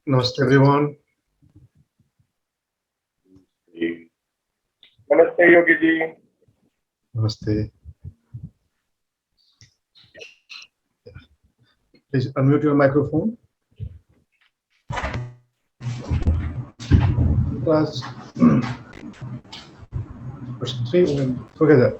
Namaste everyone. Namaste Yogi ji. Namaste. Please unmute your microphone. Class. Question 3 together.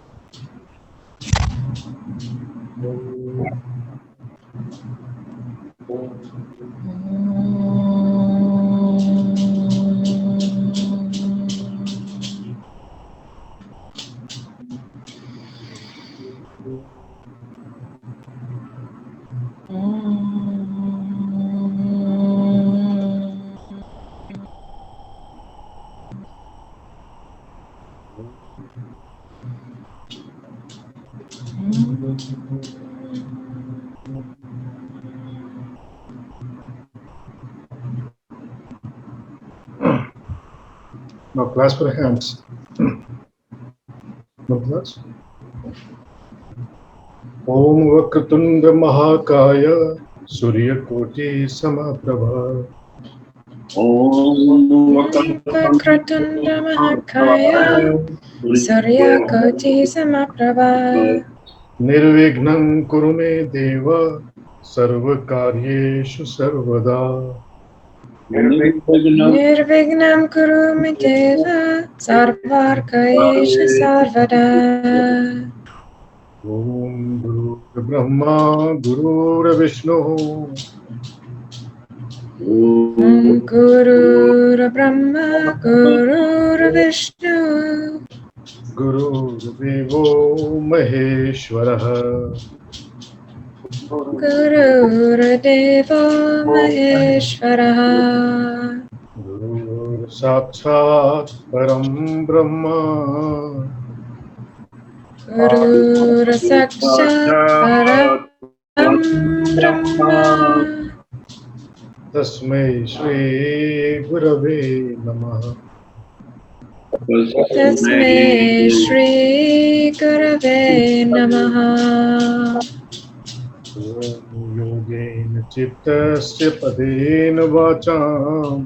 Now class for hands. No class. Om Vakratunda Mahakaya Suryakoti Samaprabha. Om Vakratunda Mahakaya Suryakoti Samaprabha. Nirvignam Kurume Deva Sarvakaryeshu Sarvada. Nirvignam Kurumi Deva Sarvarkayesha Sarvada. Om Guru Brahma Guru Vishnu. Om Guru Brahma Guru Vishnu Guru Devo Maheshwara. Guru Deva Maheshwara. Guru Sakshat Param Brahma. Guru Sakshat Param Brahma. Tasmai Shri Gurave Namaha. Tasmai Shri Gurave Namaha. Om Yogena Chittasya Padena Vacham.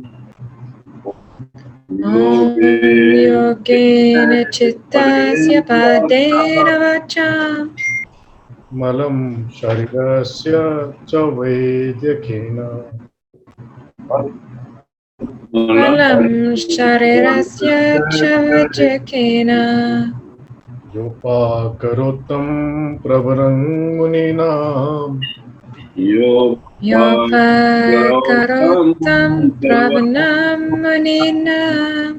Om Yogena Chittasya Padena Vacham. Malam Sharirasya Chavaidyakhena. Malam Sharirasya Chavajekena. Yopa Karotam Pravaram Muninam. Yopa Karotam Pravanam Muninam.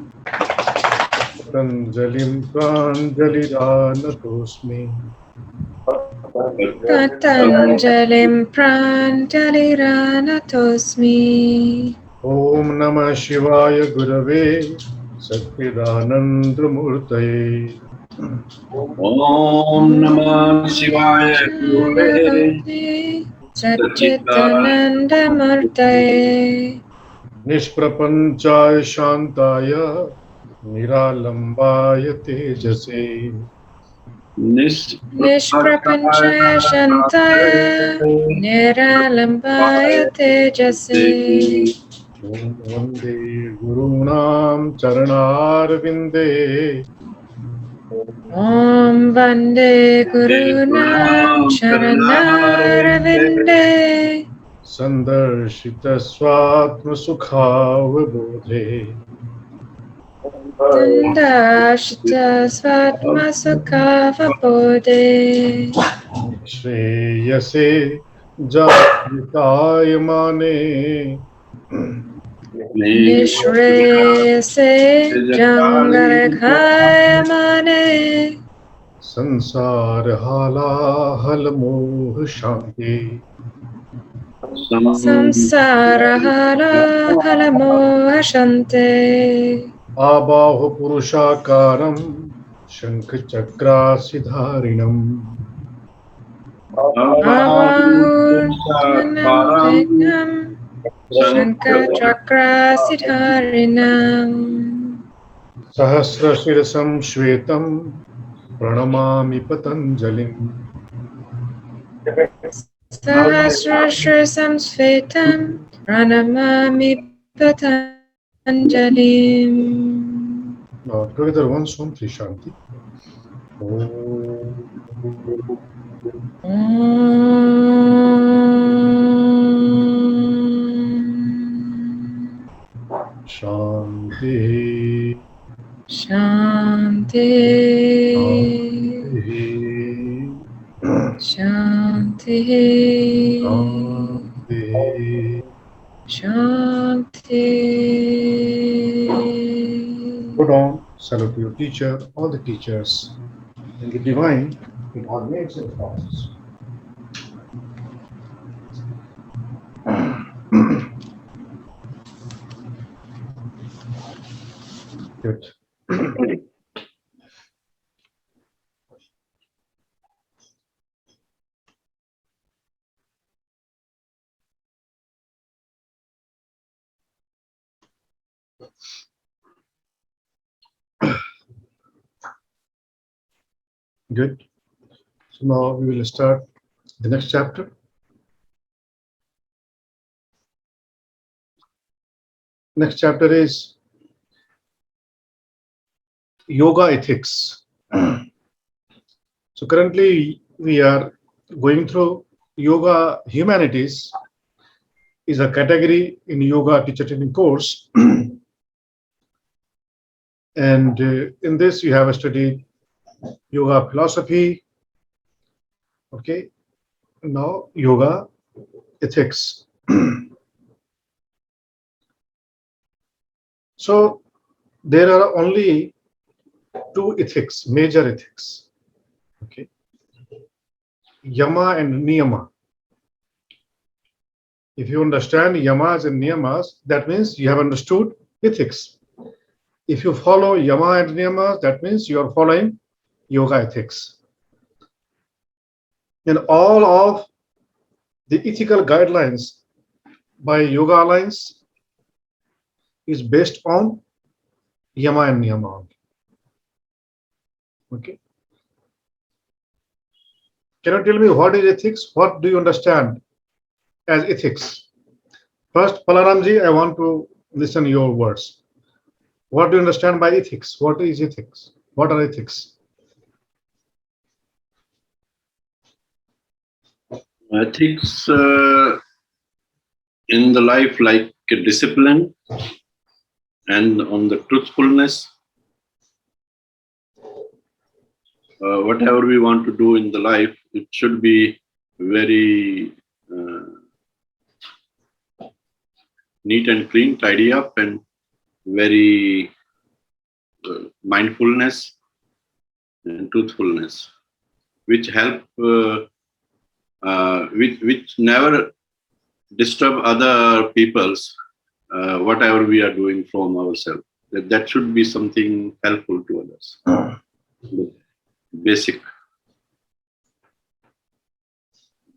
Patanjalim Pranjaliranatosmi. Patanjalim Pranjaliranatosmi. Om Namah Shivaya Gurave Satchidananda Murtaye. Om Namah Shivaya Gurave Satchitananda Murtaye. Nishprapanchaya Shantaya Niralambaya Tejase. Nishprapanchaya Shantaya Niralambaya Tejase. Om Vande Gurunam Charanarvinde. Om Vande Gurunam Charanarvinde. Sandarshita Swatma Sukhavabodhe. Dandashita Svatma Sukhavabodhe. Shreyase Jatayamane. Nishreyase Jangarghayamane. Sansara hala halmoh shanti. Samsara hala halamoha shante. Abahu purushakaram shankh chakra sidharinam. Avahurjanam Shankar Chakra Sidharinam. Sahasra shirsam shvetam pranamami patanjalim. Sahasra Shrisam Svetam Pranamami Patanjalim. Now, together once Om Sri Shanti. Om. Shanti. Shanti. Shanti. Shanti. Shanti. Shanti. Go down, salute your teacher, all the teachers, and the divine in all names and forms. Good. Good. So now we will start the next chapter. Next chapter is yoga ethics. So currently we are going through yoga humanities is a category in yoga teacher training course. And in this you have studied yoga philosophy. Okay. Now yoga ethics. So there are only two ethics, major ethics. Okay. Yama and niyama. If you understand yamas and niyamas, that means you have understood ethics. If you follow yama and niyamas, that means you are following yoga ethics. And all of the ethical guidelines by Yoga Alliance is based on yama and niyama. Okay. Can you tell me what is ethics? What do you understand as ethics? First, Palaramji, I want to listen your words. What do you understand by ethics? What is ethics? What are ethics? Ethics in the life like discipline and on the truthfulness. Whatever we want to do in the life, it should be very neat and clean, tidy up, and very mindfulness and truthfulness, which help, which never disturb other people's whatever we are doing from ourselves. That should be something helpful to others. Basic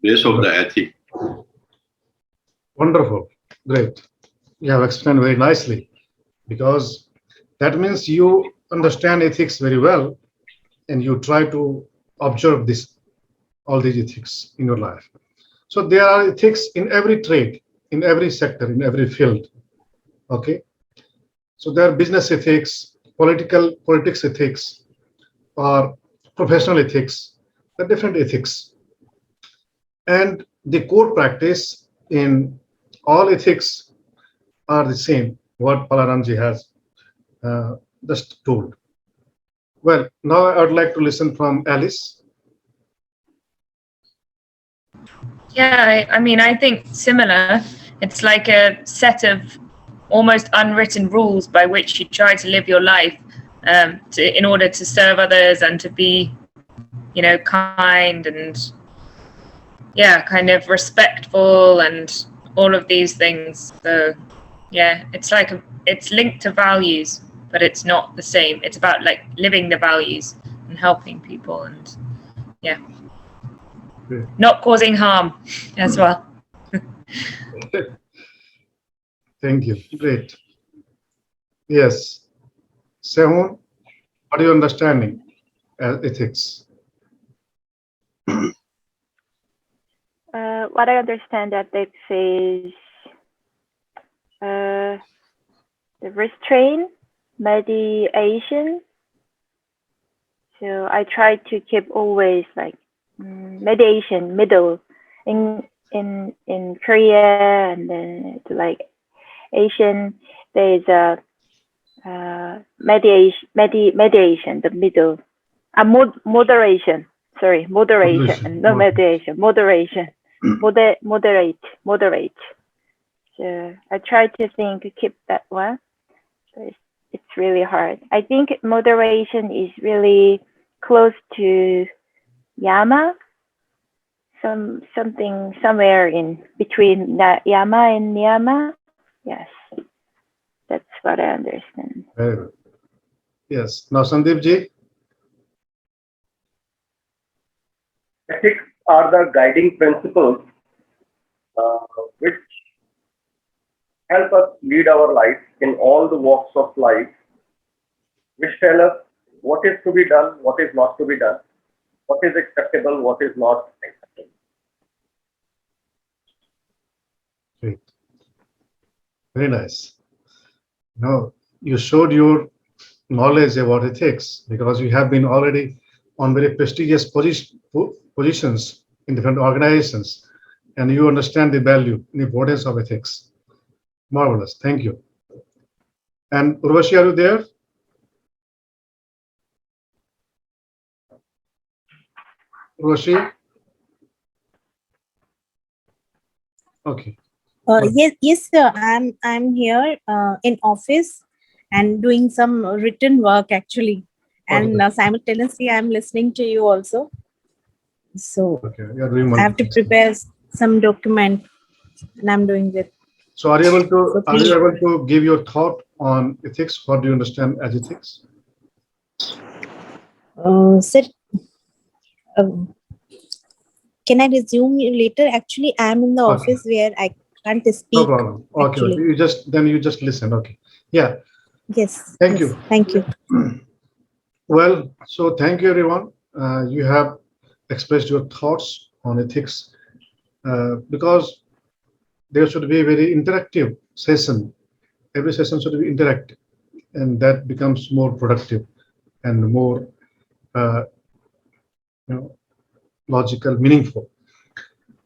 base of the ethic. Wonderful. Great. You have explained very nicely, because that means you understand ethics very well and you try to observe all these ethics in your life. So there are ethics in every trade, in every sector, in every field. Okay. So there are business ethics, politics ethics, or professional ethics, the different ethics. And the core practice in all ethics are the same, what Palaramji has just told. Well, now I would like to listen from Alice. Yeah, I mean, I think similar. It's like a set of almost unwritten rules by which you try to live your life in order to serve others and to be, kind and, kind of respectful and all of these things. So, yeah, it's linked to values, but it's not the same. It's about like living the values and helping people and, not causing harm as well. Thank you. Great. Yes. Sehun, what are you understanding as ethics? What I understand ethics is the restraint, mediation. So I try to keep always like mediation, middle in Korea, and then to like Asian, there's a mediation, the middle, moderation. Sorry, moderation, no mediation, moderation, moderate. So I try to keep that one, but it's really hard. I think moderation is really close to Yama, something somewhere in between that Yama and Niyama. Yes, that's what I understand. Very good. Yes. Now, Sandeep ji. Ethics are the guiding principles which help us lead our life in all the walks of life, which tell us what is to be done, what is not to be done, what is acceptable, what is not acceptable. Great. Very nice. Now, you showed your knowledge about ethics because you have been already on very prestigious positions in different organizations, and you understand the value and importance of ethics. Marvelous. Thank you. And Urvashi, are you there? Urvashi? Okay. Yes, sir. I'm here in office and doing some written work actually, and simultaneously I'm listening to you also. So okay, you're doing I have to prepare some document, and I'm doing it. So are you able to give your thought on ethics? What do you understand as ethics? Sir, can I resume you later? Actually, I'm in the office where I can't speak. No problem. Okay, okay. You just listen. Okay. Yeah. Yes. Thank you. Thank you. Well, so thank you, everyone. You have expressed your thoughts on ethics because there should be a very interactive session. Every session should be interactive, and that becomes more productive and more logical, meaningful.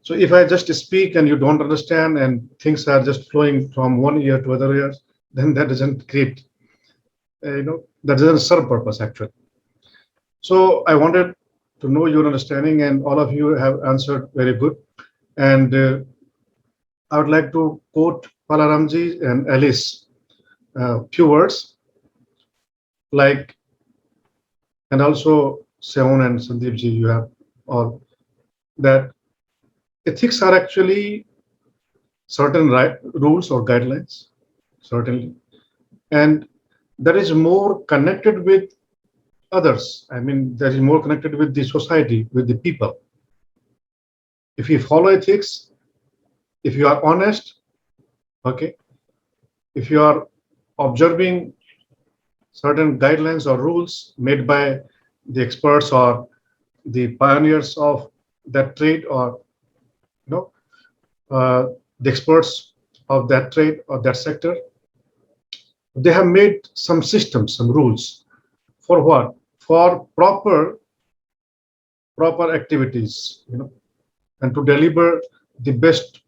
So if I just speak and you don't understand and things are just flowing from one ear to other ears, then that doesn't create, that doesn't serve purpose actually. So I wanted to know your understanding, and all of you have answered very good. And I would like to quote Palaramji and Alice few words, like, and also Seon and Sandeepji, you have all that ethics are actually certain rules or guidelines, certainly, and that is more connected with others. I mean, that is more connected with the society, with the people. If you follow ethics, if you are honest, okay, if you are observing certain guidelines or rules made by the experts or the pioneers of that trade, or the experts of that trade or that sector, they have made some systems, some rules for what? For proper activities, and to deliver the best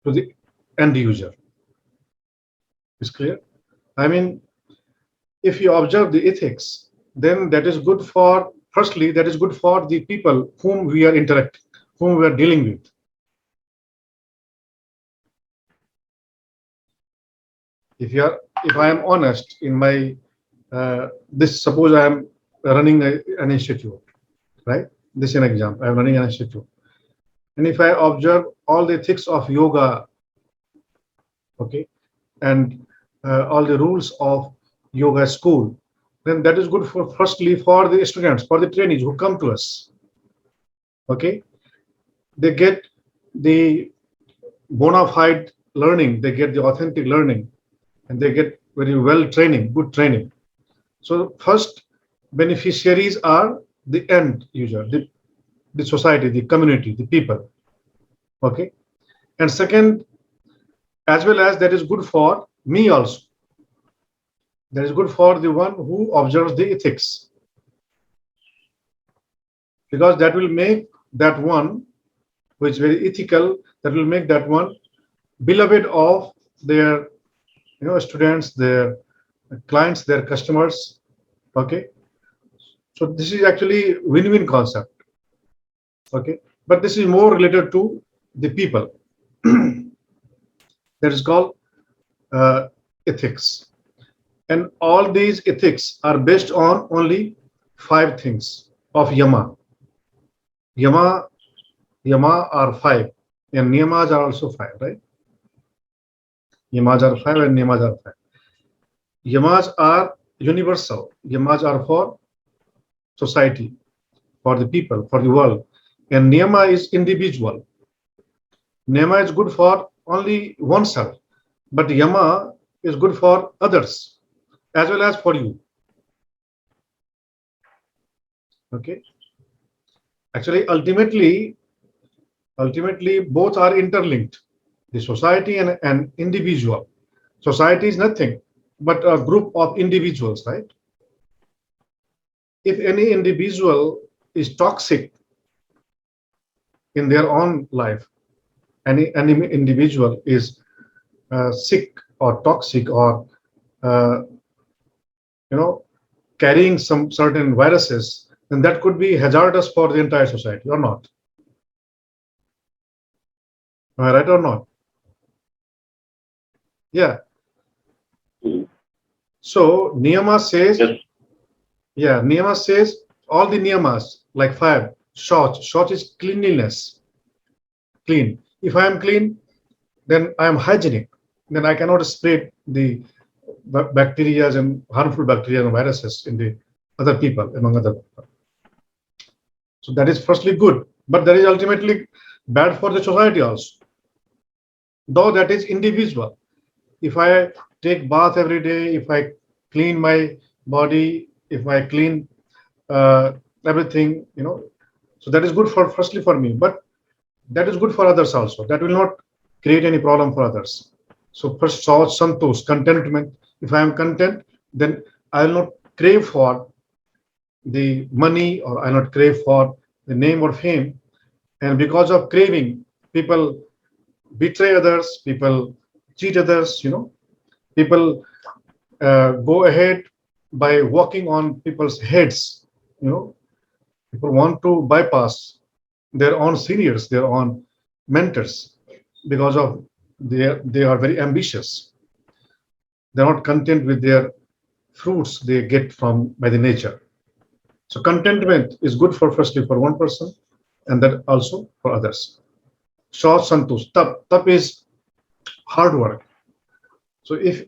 to the end user. Is clear? I mean, if you observe the ethics, then that is good for, firstly, that is good for the people whom we are interacting, whom we are dealing with. If I am honest in my suppose I am running an institute, right? This is an example. I am running an institute, and if I observe all the ethics of yoga, okay, and all the rules of yoga school, then that is good for, firstly, for the students, for the trainees who come to us. Okay, they get the bona fide learning, they get the authentic learning, and they get very well training, good training. So first beneficiaries are the end user, the society, the community, the people. Okay, and second, as well as that is good for me also. That is good for the one who observes the ethics, because that will make that one who is very ethical, that will make that one beloved of their students, their clients, their customers. Okay, so this is actually win-win concept. Okay, but this is more related to the people. That is called ethics, and all these ethics are based on only 5 things of yama. Yama are 5, and niyamas are also 5, right? Yamas are 5 and niyamas are 5. Yamas are universal. Yamas are for society, for the people, for the world. And niyama is individual. Niyama is good for only oneself, but yama is good for others as well as for you. Okay. Actually, ultimately, both are interlinked. The society and an individual. Society is nothing but a group of individuals, right? If any individual is toxic in their own life, any individual is sick or toxic or uh, carrying some certain viruses, then that could be hazardous for the entire society, or not? Am I right or not? Yeah. So niyama says, yeah, niyama says all the niyamas like 5. Shauch is cleanliness, clean. If I am clean, then I am hygienic. Then I cannot spread the bacteria and harmful bacteria and viruses in the other people, among other people. So that is firstly good, but that is ultimately bad for the society also. Though that is individual. If I take bath every day, if I clean my body, if I clean everything, so that is good for firstly for me, but that is good for others also. That will not create any problem for others. So first, santosh, contentment. If I am content, then I will not crave for the money, or I will not crave for the name or fame. And because of craving, people betray others, people cheat others, people go ahead by walking on people's heads. People want to bypass their own seniors, their own mentors, because of they are very ambitious. They're not content with their fruits they get from by the nature. So contentment is good for firstly for one person, and that also for others. Short santosh. Tap is hard work. So if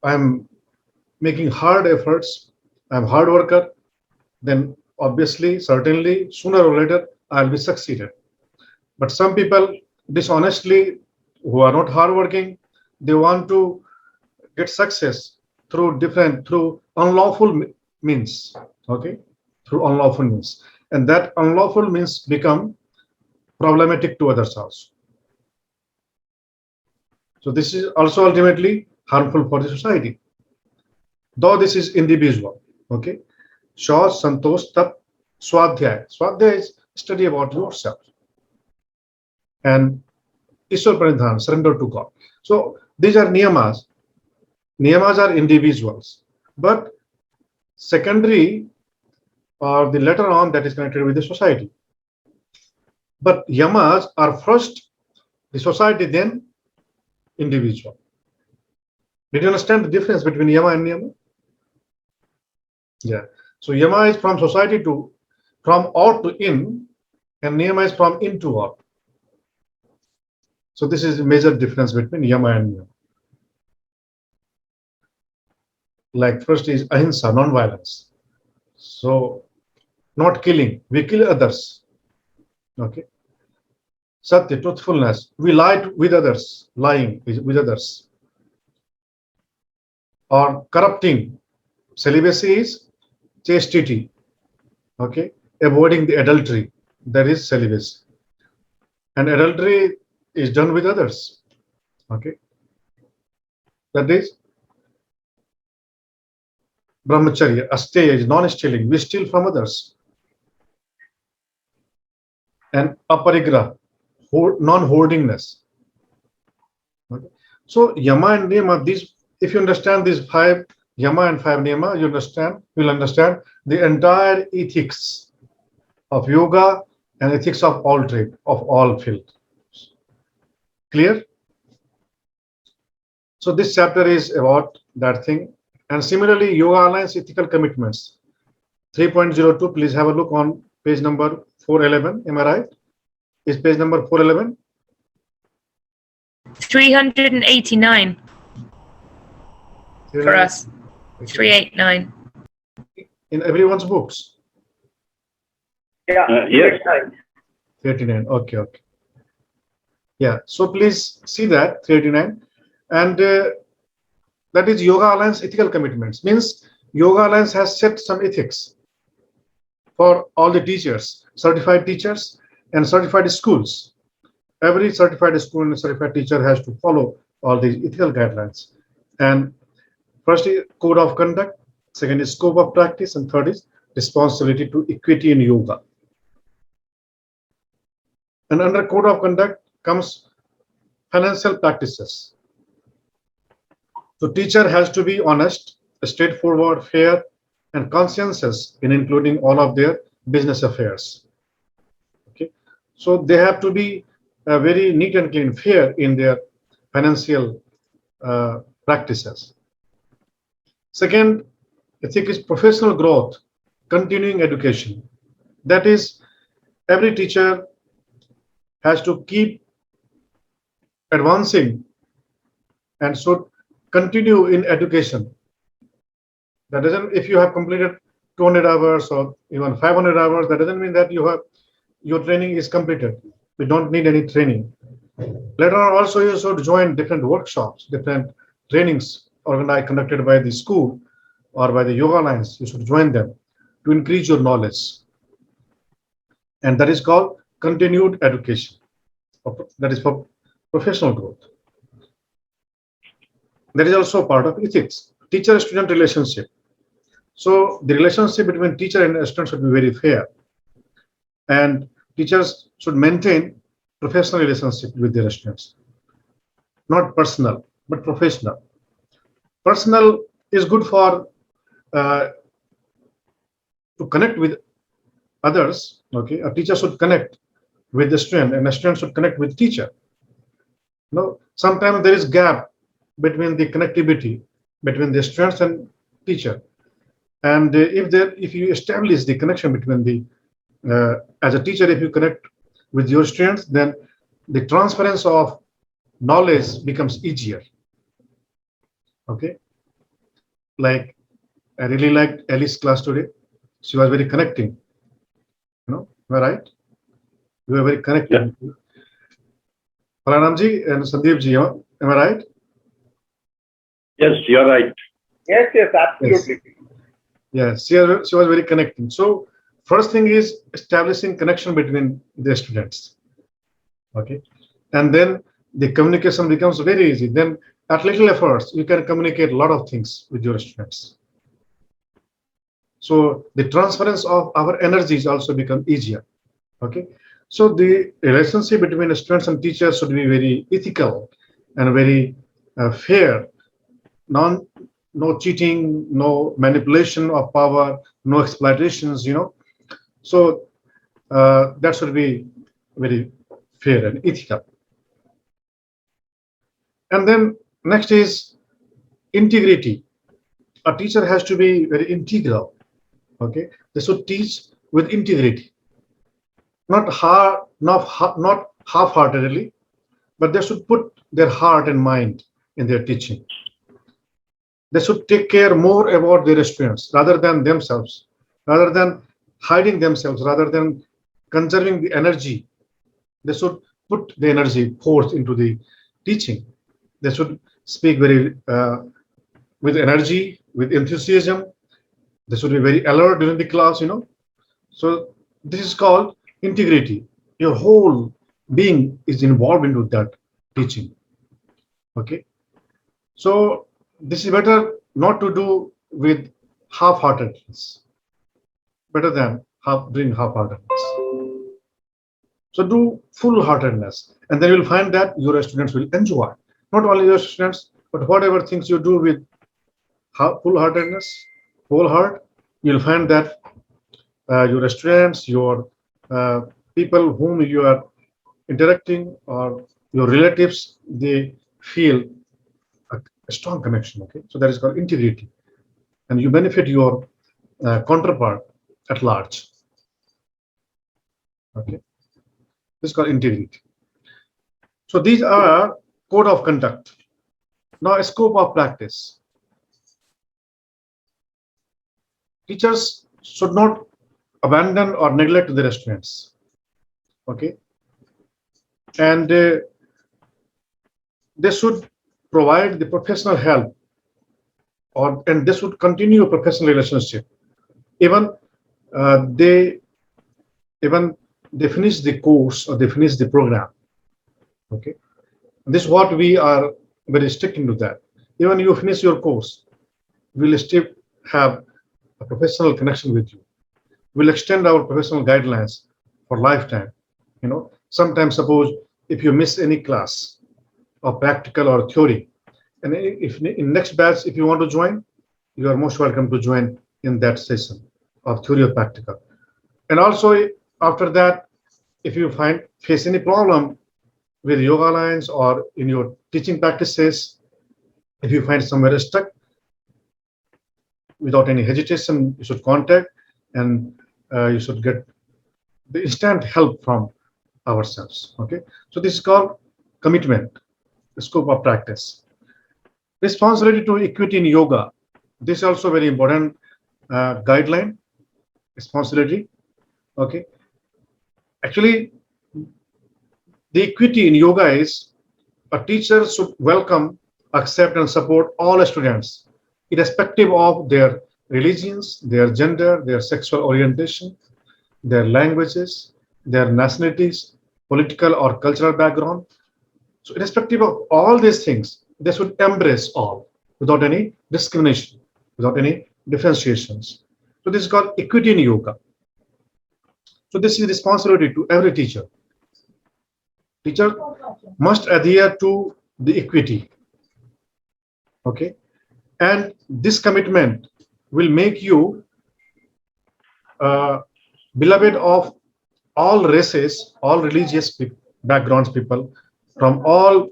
I'm making hard efforts, I'm hard worker, then obviously, certainly, sooner or later, I'll be succeeded. But some people dishonestly, who are not hardworking, they want to get success through unlawful means. Okay, through unlawful means, and that unlawful means become problematic to others also. So this is also ultimately harmful for the society. Though this is individual. Okay, Shaw, Santosh, Tap, Swadhyay. Swadhyay is study about yourself. And Ishwar Pranidhan, surrender to God. So these are niyamas. Niyamas are individuals. But secondary, or the later on, that is connected with the society. But yamas are first the society, then individual. Did you understand the difference between yama and niyama? Yeah. So yama is from society to, from out to in, and niyama is from in to out. So this is a major difference between yama and niyama. Like first is ahimsa, non-violence. So not killing, we kill others. Okay. Satya, truthfulness, we lie with others, lying with others. Or corrupting, celibacy is chastity. Okay. Avoiding the adultery, that is celibacy. And adultery is done with others. Okay, that is brahmacharya, asteyaj, non-stealing. We steal from others. And aparigraha, non-hoardingness. Okay. So yama and niyama, these, if you understand these five yama and five niyama, you'll understand the entire ethics of yoga and ethics of all trade, of all fields. Clear? So this chapter is about that thing. And similarly, Yoga Alliance ethical commitments. 3.02, please have a look on page number 411. Am I right? Is page number 411? 389 for us. 389. In everyone's books? Yeah, Yes. 39. Okay, okay. Yeah, so please see that 389. And that is Yoga Alliance ethical commitments. Means Yoga Alliance has set some ethics for all the teachers, certified teachers and certified schools. Every certified school and certified teacher has to follow all these ethical guidelines. And first is code of conduct, second is scope of practice, and third is responsibility to equity in yoga. And under code of conduct comes financial practices. So teacher has to be honest, straightforward, fair, and conscientious in including all of their business affairs. Okay, so they have to be very neat and clean, fair in their financial practices. Second ethic is professional growth, continuing education. That is, every teacher has to keep advancing and should continue in education. That doesn't, if you have completed 200 hours or even 500 hours, that doesn't mean that your training is completed. We don't need any training. Later on also you should join different workshops, different trainings conducted by the school or by the Yoga Alliance. You should join them to increase your knowledge. And that is called continued education. That is for professional growth. That is also part of ethics, teacher-student relationship. So the relationship between teacher and student should be very fair. And teachers should maintain professional relationship with their students. Not personal, but professional. Personal is good for to connect with others. Okay, a teacher should connect with the student and a student should connect with teacher. No, sometimes there is gap between the connectivity between the students and teacher. And if you establish the connection between the as a teacher, if you connect with your students, then the transference of knowledge becomes easier. Okay, like I really liked Ellie's class today. She was very connecting. You know, am I right? You were very connecting. Yeah. Pranamji and Sandeepji, am I right? Yes, you're right. Yes, absolutely. Yes, she was very connecting. So first thing is establishing connection between the students. Okay, and then the communication becomes very easy. Then at little efforts, you can communicate a lot of things with your students. So the transference of our energies also become easier. Okay, so the relationship between students and teachers should be very ethical and very fair. No cheating, no manipulation of power, no exploitations. You know, so that should be very fair and ethical. And then next is integrity. A teacher has to be very integral. Okay, they should teach with integrity, not half-heartedly, but they should put their heart and mind in their teaching. They should take care more about their students rather than themselves, rather than hiding themselves, rather than conserving the energy. They should put the energy forth into the teaching. They should speak very with energy, with enthusiasm. They should be very alert during the class, you know. So this is called integrity. Your whole being is involved into that teaching. Okay, so this is better not to do with half-heartedness, better than doing half-heartedness. So do full-heartedness, and then you'll find that your students will enjoy. Not only your students, but whatever things you do with full-heartedness, whole heart, you'll find that your students, your uh, people whom you are interacting, or your relatives, they feel a strong connection. Okay, so that is called integrity, and you benefit your counterpart at large. Okay, this is called integrity. So these are code of conduct. Now, a scope of practice. Teachers should not abandon or neglect their students. Okay, and they should provide the professional help, and they should continue a professional relationship even they even they finish the course or they finish the program. Okay, this is what we are very strict into that. Even you finish your course, we'll still have a professional connection with you. We'll extend our professional guidelines for lifetime. Sometimes suppose if you miss any class or practical or theory, and if in next batch if you want to join, you are most welcome to join in that session of theory or practical. And also after that, if you face any problem with yoga lines or in your teaching practices, if you find somewhere stuck, without any hesitation, you should contact, and you should get the instant help from ourselves. Okay, so this is called commitment, the scope of practice. Responsibility to equity in yoga. This is also very important guideline. Responsibility. Okay, actually, the equity in yoga is a teacher should welcome, accept, and support all students, irrespective of their religions, their gender, their sexual orientation, their languages, their nationalities, political or cultural background. So, irrespective of all these things, they should embrace all without any discrimination, without any differentiations. So, this is called equity in yoga. So, this is responsibility to every teacher. Teacher must adhere to the equity. Okay, and this commitment will make you beloved of all races, all religious backgrounds people, from all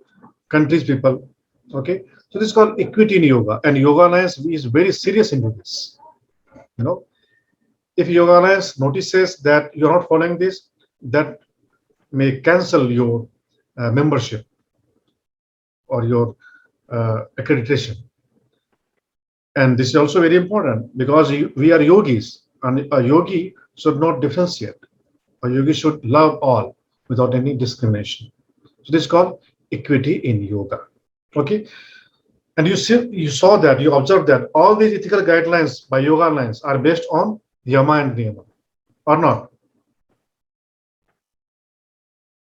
countries people. Okay, so this is called equity in yoga, and Yoga Alliance is very serious into this. If Yoga Alliance notices that you're not following this, that may cancel your membership or your accreditation. And this is also very important because we are yogis, and a yogi should not differentiate. A yogi should love all without any discrimination. So this is called equity in yoga. Okay, and you saw that, you observed that all these ethical guidelines by Yoga Alliance are based on Yama and Niyama, or not?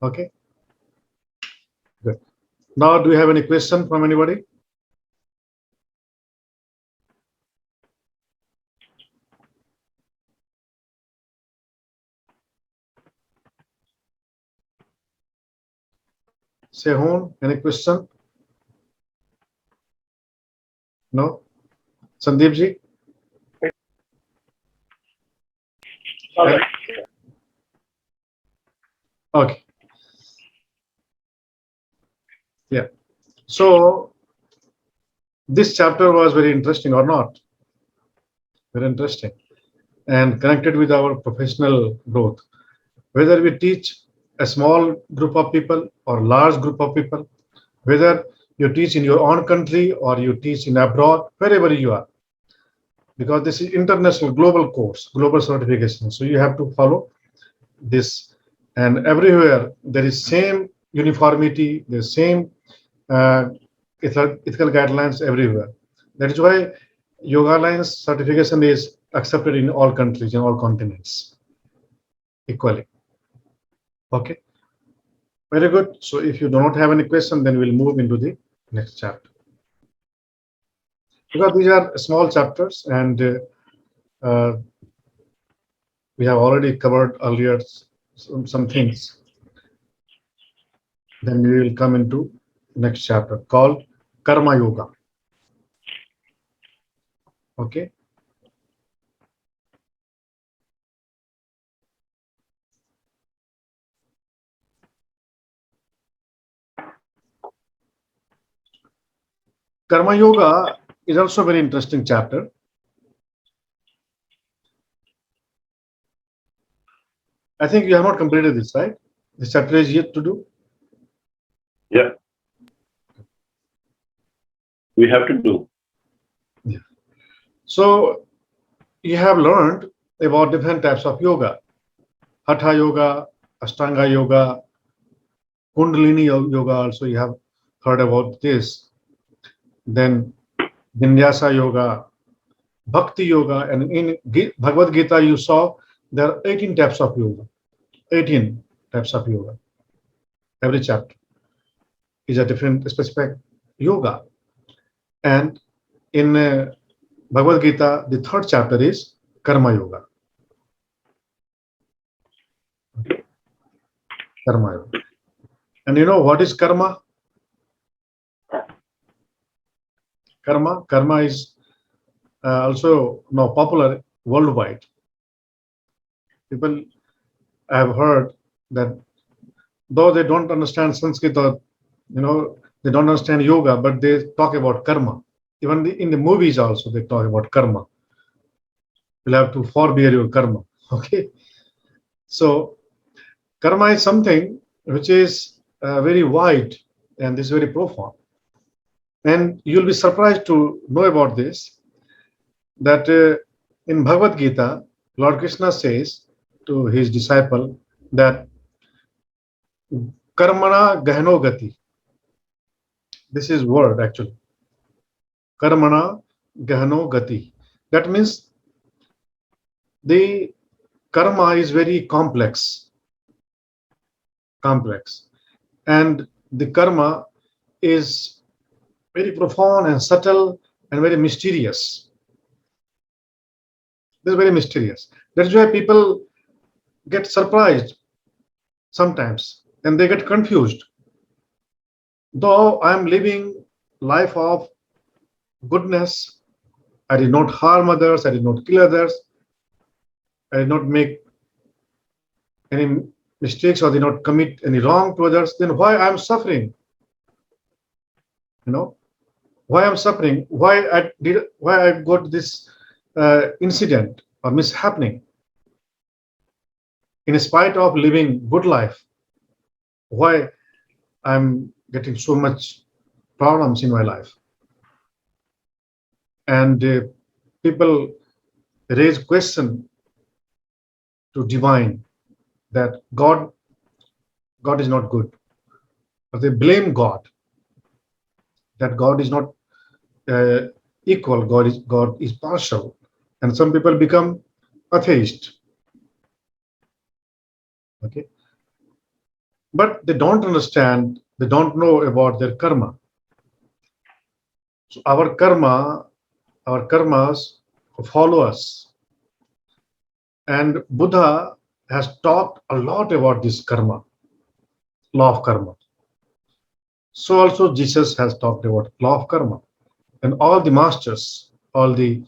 Okay, good. Now, do you have any question from anybody? Sehun, any question? No? Sandeep ji? Okay. Yeah. So this chapter was very interesting, or not? Very interesting, and connected with our professional growth. Whether we teach a small group of people or large group of people, whether you teach in your own country or you teach in abroad, wherever you are, because this is international global course, global certification. So you have to follow this, and everywhere there is same uniformity, the same ethical guidelines everywhere. That is why Yoga Alliance certification is accepted in all countries, in all continents, equally. Okay, very good. So if you do not have any question, then we'll move into the next chapter. Because these are small chapters, and we have already covered earlier some things. Then we will come into next chapter called Karma Yoga. Okay. Karma Yoga is also a very interesting chapter. I think you have not completed this, right? This chapter is yet to do. Yeah. We have to do. Yeah. So you have learned about different types of yoga: Hatha Yoga, Ashtanga Yoga, Kundalini Yoga. Also, you have heard about this. Then Vinyasa Yoga, Bhakti Yoga, and in Bhagavad Gita, you saw there are 18 types of yoga. 18 types of yoga. Every chapter is a different specific yoga. And in Bhagavad Gita, the third chapter is Karma Yoga. Karma Yoga. And you know what is karma? Karma is also now popular worldwide. People have heard that though they don't understand Sanskrit, or they don't understand yoga, but they talk about karma. Even in the movies also they talk about karma. You'll have to forbear your karma. Okay. So karma is something which is very wide, and this is very profound. And you'll be surprised to know about this, that in Bhagavad Gita, Lord Krishna says to his disciple that karmana gahano gati. This is word actually. Karmana gahano gati. That means the karma is very complex. And the karma is very profound and subtle and very mysterious. This is very mysterious. That's why people get surprised sometimes, and they get confused. Though I am living life of goodness, I did not harm others, I did not kill others, I did not make any mistakes, or did not commit any wrong to others, then why I am suffering? Why I'm suffering? Why I got this incident or mishappening? In spite of living good life, why I'm getting so much problems in my life? And people raise question to divine that God is not good, or they blame God, that God is not equal, God is partial, and some people become atheist. Okay, but they don't understand, they don't know about their karma. So our karmas follow us, and Buddha has talked a lot about this karma, law of karma. So also Jesus has talked about law of karma, and all the masters, all the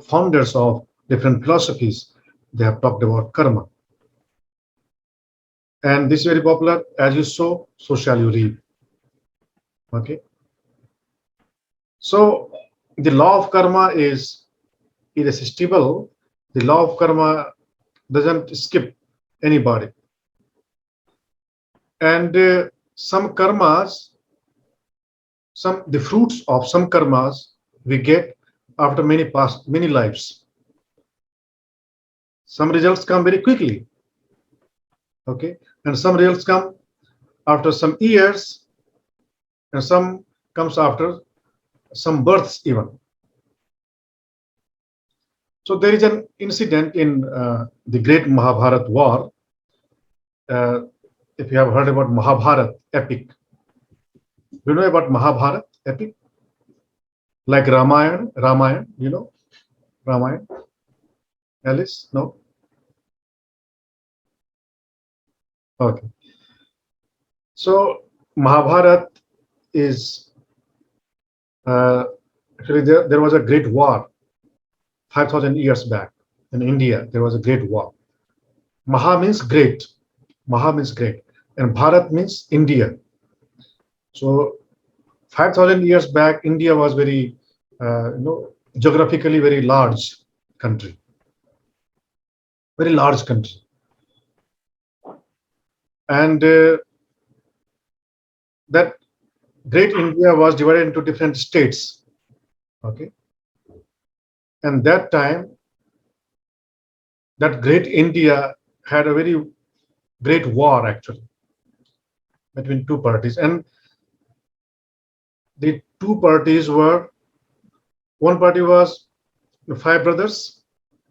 founders of different philosophies, they have talked about karma. And this is very popular: as you sow, so shall you reap. Okay. So the law of karma is irresistible. The law of karma doesn't skip anybody. And some karmas, the fruits of some karmas we get after many lives. Some results come very quickly. Okay. And some results come after some years, and some comes after some births even. So there is an incident in the great Mahabharat war. If you have heard about Mahabharat epic, You know about Mahabharata epic? Like Ramayana, you know? Ramayana? Alice? No? Okay. So Mahabharata is actually there was a great war 5,000 years back in India. There was a great war. Maha means great. Maha means great, and Bharat means India. So 5,000 years back, India was very, geographically very large country, very large country, and that great India was divided into different states. Okay, and that time, that great India had a very great war actually between two parties, and the two parties were, one party was the five brothers,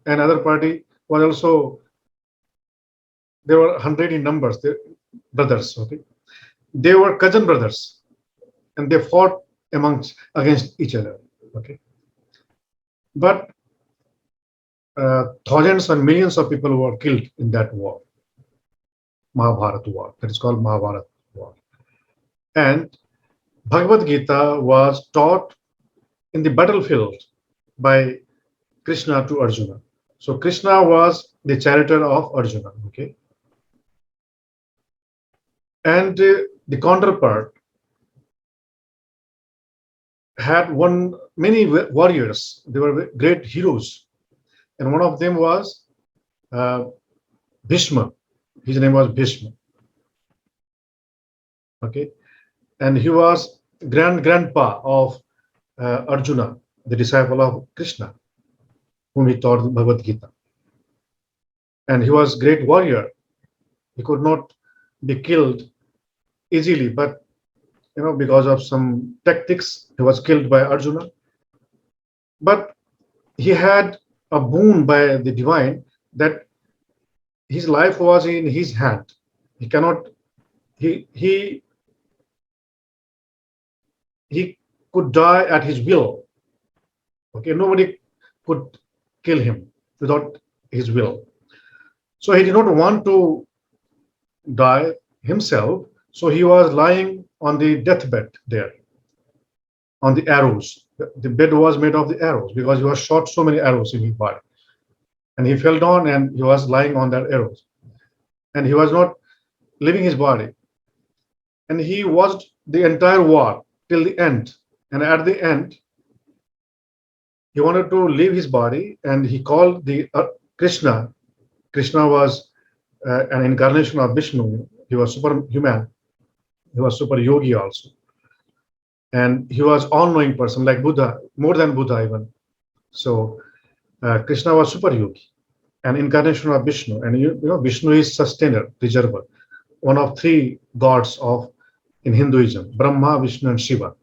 and other party was also, they were 100 in numbers, they brothers. Okay, they were cousin brothers, and they fought amongst against each other. Okay, but thousands and millions of people were killed in that war, Mahabharata war. That is called Mahabharata war. And Bhagavad Gita was taught in the battlefield by Krishna to Arjuna. So Krishna was the charioteer of Arjuna. Okay, and the counterpart had many warriors. They were great heroes, and one of them was uh, Bhishma. His name was Bhishma. Okay, and he was grandpa of Arjuna, the disciple of Krishna, whom he taught Bhagavad Gita. And he was great warrior. He could not be killed easily, but because of some tactics, he was killed by Arjuna. But he had a boon by the divine that his life was in his hand. He cannot. He could die at his will. Okay, nobody could kill him without his will. So he did not want to die himself. So he was lying on the deathbed there, on the arrows. The bed was made of the arrows because he was shot so many arrows in his body. And he fell down and he was lying on that arrows. And he was not leaving his body. And he watched the entire war till the end. And at the end, he wanted to leave his body and he called the Krishna. Krishna was an incarnation of Vishnu. He was superhuman. He was super yogi also. And he was all-knowing person like Buddha, more than Buddha even. So Krishna was super yogi, an incarnation of Vishnu. And Vishnu is sustainer, preserver, one of three gods in Hinduism, Brahma, Vishnu, and Shiva.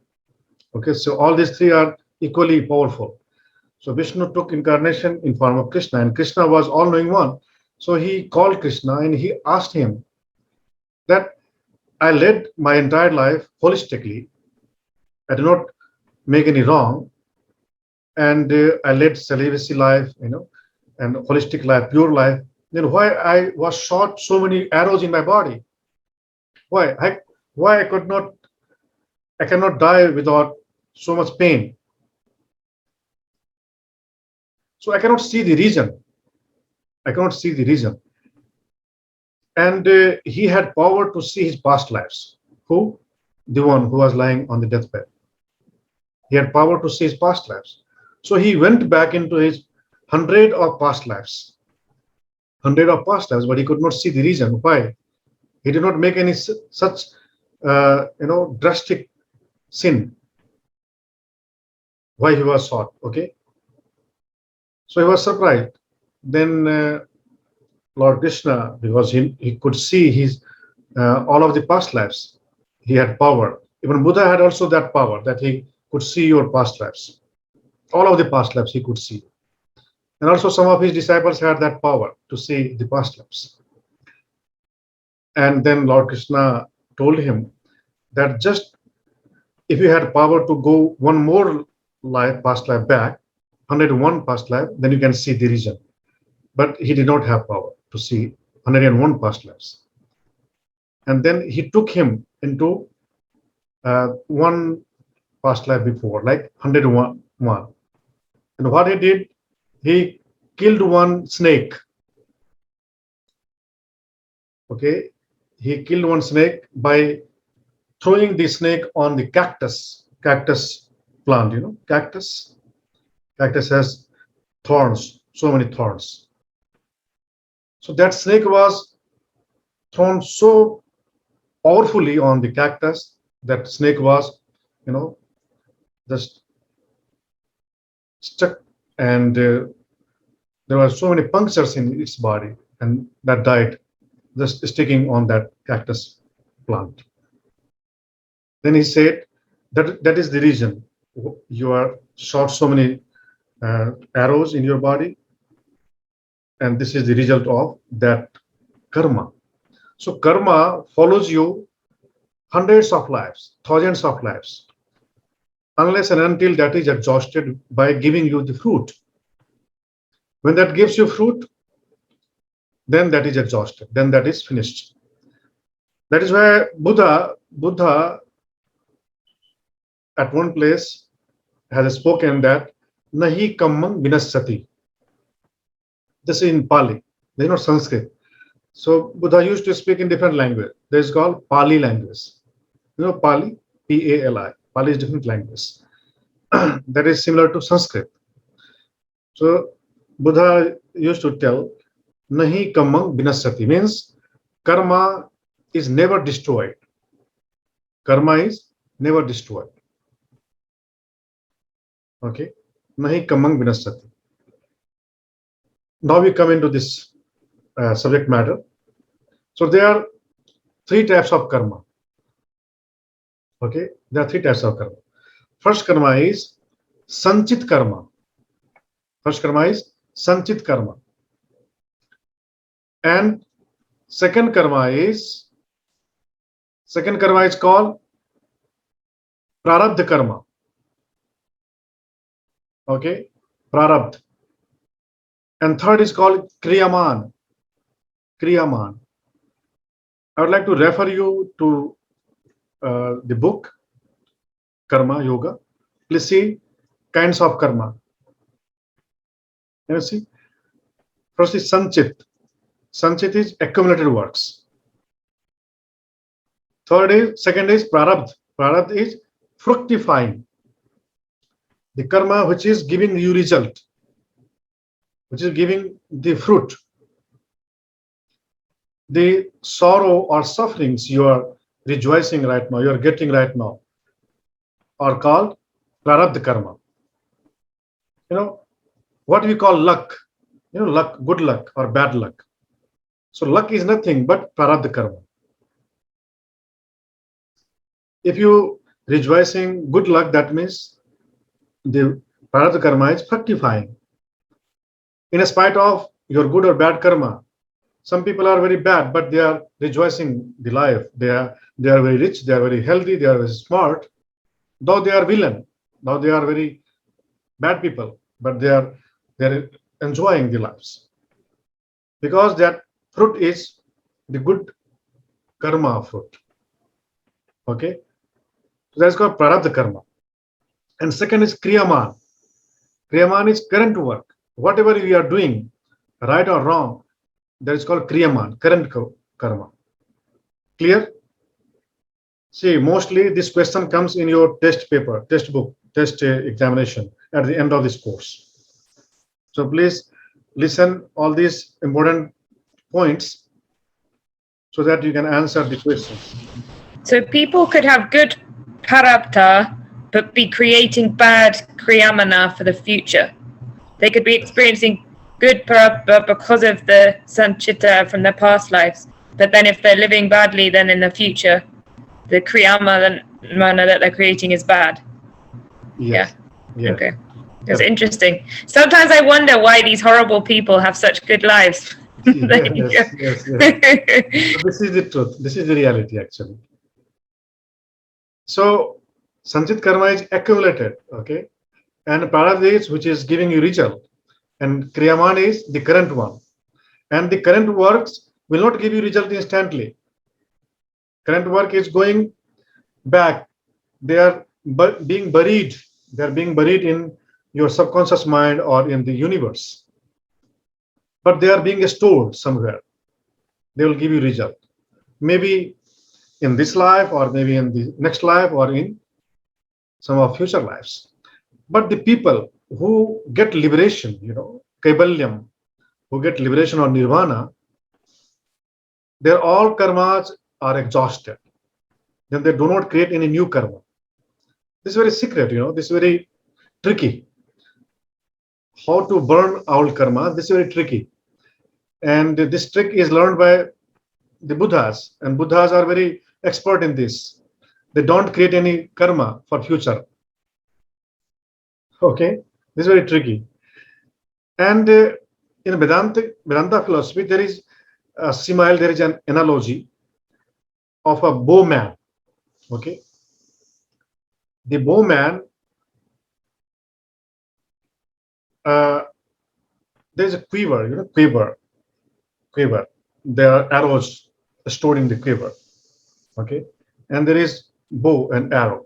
Okay, so all these three are equally powerful. So Vishnu took incarnation in form of Krishna, and Krishna was all-knowing one. So he called Krishna and he asked him that I led my entire life holistically. I did not make any wrong, and I led celibacy life, and holistic life, pure life. Then why I was shot so many arrows in my body? Why I cannot die without so much pain? So I cannot see the reason. I cannot see the reason. And he had power to see his past lives. Who? The one who was lying on the deathbed. He had power to see his past lives. So he went back into his 100 of past lives. 100 of past lives, but he could not see the reason why. He did not make any such, drastic sin. Why he was shot, okay? So he was surprised. Then Lord Krishna, because he could see his all of the past lives, he had power. Even Buddha had also that power, that he could see your past lives. All of the past lives he could see. And also some of his disciples had that power to see the past lives. And then Lord Krishna told him that just if you had power to go one more life, past life back, 101 past life, then you can see the region. But he did not have power to see 101 past lives. And then he took him into one past life before, like 101. And what he did, he killed one snake. Okay, he killed one snake by throwing the snake on the cactus plant. Cactus has thorns, so many thorns. So that snake was thrown so powerfully on the cactus that snake was, just stuck, and there were so many punctures in its body, and that died just sticking on that cactus plant. Then he said that is the reason you are shot so many arrows in your body, and this is the result of that karma. So karma follows you hundreds of lives, thousands of lives, unless and until that is exhausted by giving you the fruit. When that gives you fruit, then that is exhausted, then that is finished. That is why Buddha at one place has spoken that nahi kammam vinassati. This is in Pali, there is not Sanskrit. So Buddha used to speak in different language. There is called Pali language. Pali, P-A-L-I. Pali is different language. That is similar to Sanskrit. So Buddha used to tell, nahi kammam vinassati, means karma is never destroyed. Karma is never destroyed. Okay, nahi kammam vinassati. Now we come into this subject matter. So there are three types of karma. Okay, there are three types of karma. First karma is sanchit karma. First karma is sanchit karma. And second karma is called prarabdha karma. Okay, prarabdha. And third is called kriyaman. Kriyaman. I would like to refer you to the book Karma Yoga. Please see kinds of karma. You see, first is sanchit. Sanchit is accumulated works. Second is prarabdha. Prarabdha is fructifying. The karma which is giving you result, which is giving the fruit. The sorrow or sufferings you are rejoicing right now, you are getting right now, are called prarabdha karma. What we call luck, luck, good luck or bad luck. So luck is nothing but prarabdha karma. If you rejoicing good luck, that means the prarabdha karma is fructifying. In spite of your good or bad karma, some people are very bad, but they are rejoicing the life. They are very rich, they are very healthy, they are very smart. Though they are villain, though they are very bad people, but they are enjoying the lives. Because that fruit is the good karma fruit. Okay? So that's called prarabdha karma. And second is kriyaman. Kriyaman is current work. Whatever you are doing, right or wrong, that is called kriyaman, current karma. Clear? See, mostly this question comes in your test paper, test book, test examination at the end of this course. So please listen all these important points so that you can answer the questions. So people could have good prarabdha but be creating bad kriyamana for the future. They could be experiencing good prarabdha because of the sanchita from their past lives. But then if they're living badly, then in the future, the kriyamana that they're creating is bad. Yes. Yeah. Okay. That's interesting. Sometimes I wonder why these horrible people have such good lives. Yes. This is the truth. This is the reality, actually. So Sanchit karma is accumulated, okay? And prarabdha is which is giving you result. And kriyaman is the current one. And the current works will not give you result instantly. Current work is going back. They are being buried. They are being buried in your subconscious mind or in the universe. But they are being stored somewhere. They will give you result. Maybe in this life, or maybe in the next life, or in some of future lives. But the people who get liberation, kaibalyam, who get liberation or nirvana, their all karmas are exhausted. Then they do not create any new karma. This is very secret, this is very tricky. How to burn old karma, this is very tricky. And this trick is learned by the Buddhas, and Buddhas are very expert in this. They don't create any karma for future. Okay, this is very tricky. And in Vedanta philosophy, there is a simile, there is an analogy of a bowman. Okay, the bowman, there is a quiver, quiver. There are arrows stored in the quiver. Okay, and there is bow and arrow.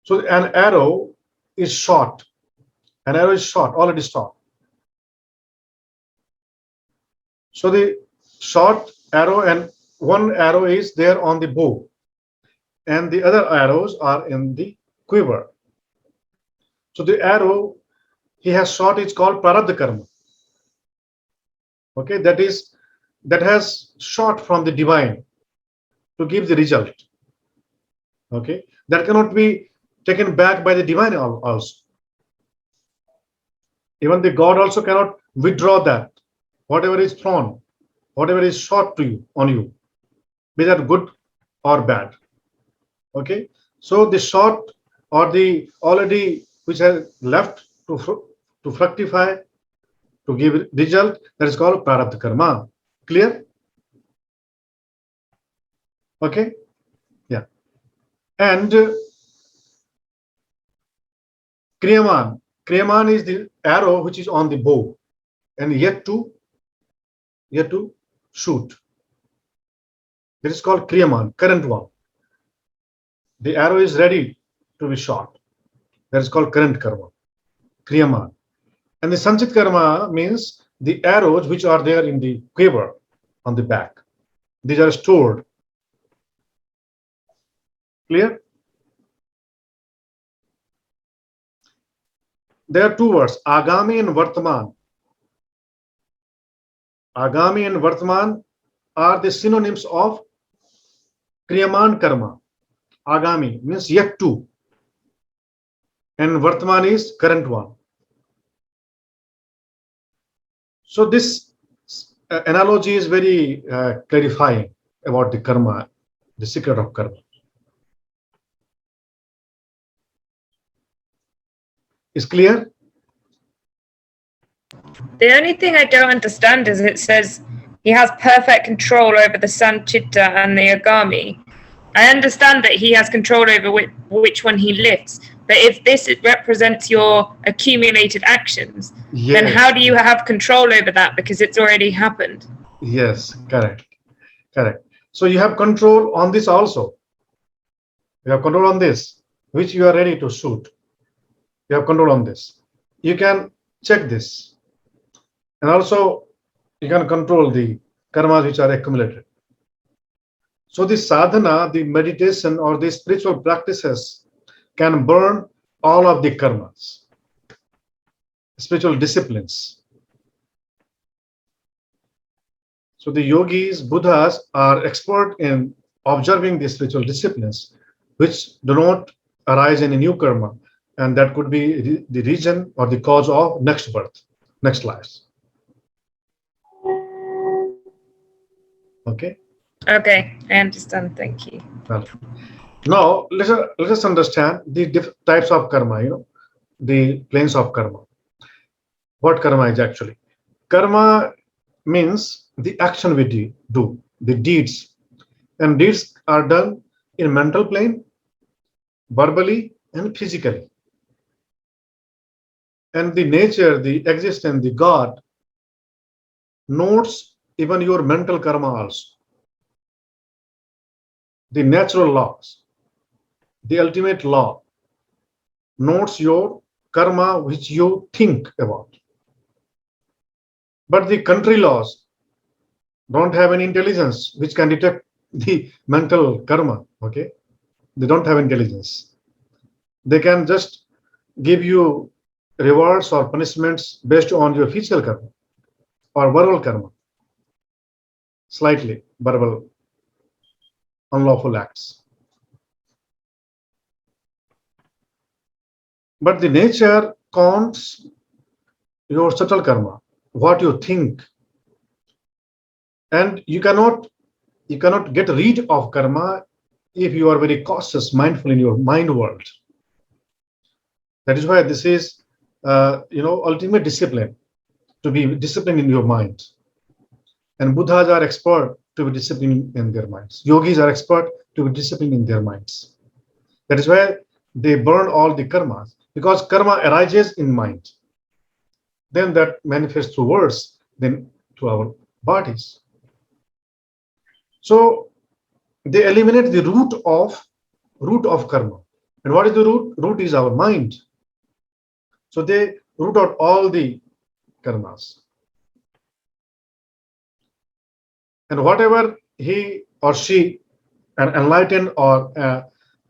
So an arrow is shot. An arrow is shot, already shot. So the short arrow, and one arrow is there on the bow, and the other arrows are in the quiver. So the arrow he has shot is called prarabdha karma. Okay, that has shot from the divine to give the result. Okay, that cannot be taken back by the divine also. Even the God also cannot withdraw that. Whatever is thrown, whatever is shot to you, on you, be that good or bad. Okay, so the shot or the already which has left to fructify, to give result, that is called prarabdha karma. Clear? Okay, yeah. And kriyaman is the arrow which is on the bow and yet to shoot. This is called kriyaman, current one. The arrow is ready to be shot. That is called current karma, kriyaman. And the sanchit karma means the arrows which are there in the quiver on the back. These are stored. Clear? There are two words, agami and vartaman. Agami and vartaman are the synonyms of kriyaman karma. Agami means yet to, and vartaman is current one. So this analogy is very clarifying about the karma, the secret of karma. Is clear? The only thing I don't understand is it says he has perfect control over the Sanchitta and the Agami. I understand that he has control over which one he lifts, but if this represents your accumulated actions, Yes. then how do you have control over that, because it's already happened? Yes, correct. So you have control on this also. You have control on this, which you are ready to shoot. You have control on this. You can check this. And also, you can control the karmas which are accumulated. So the sadhana, the meditation or the spiritual practices can burn all of the karmas, spiritual disciplines. So the yogis, Buddhas are expert in observing the spiritual disciplines which do not arise in a new karma, and that could be the reason or the cause of next birth, next lives. Okay. Okay, I understand. Thank you. Well, now let us understand the types of karma. The planes of karma. What karma is actually? Karma means the action we do, the deeds, and deeds are done in mental plane, verbally and physically. And the nature, the existence, the God notes even your mental karma also. The natural laws, the ultimate law notes your karma which you think about. But the country laws don't have any intelligence which can detect the mental karma. Okay, they don't have intelligence. They can just give you rewards or punishments based on your physical karma or verbal karma, slightly verbal unlawful acts. But the nature counts your subtle karma, what you think, and you cannot get rid of karma if you are very cautious, mindful in your mind world. That is why this is, ultimate discipline, to be disciplined in your mind. And Buddhas are expert to be disciplined in their minds. Yogis are expert to be disciplined in their minds. That is why they burn all the karmas, because karma arises in mind. Then that manifests through words, then through our bodies. So they eliminate the root of karma. And what is the root? Root is our mind. So they root out all the karmas. And whatever he or she, an enlightened or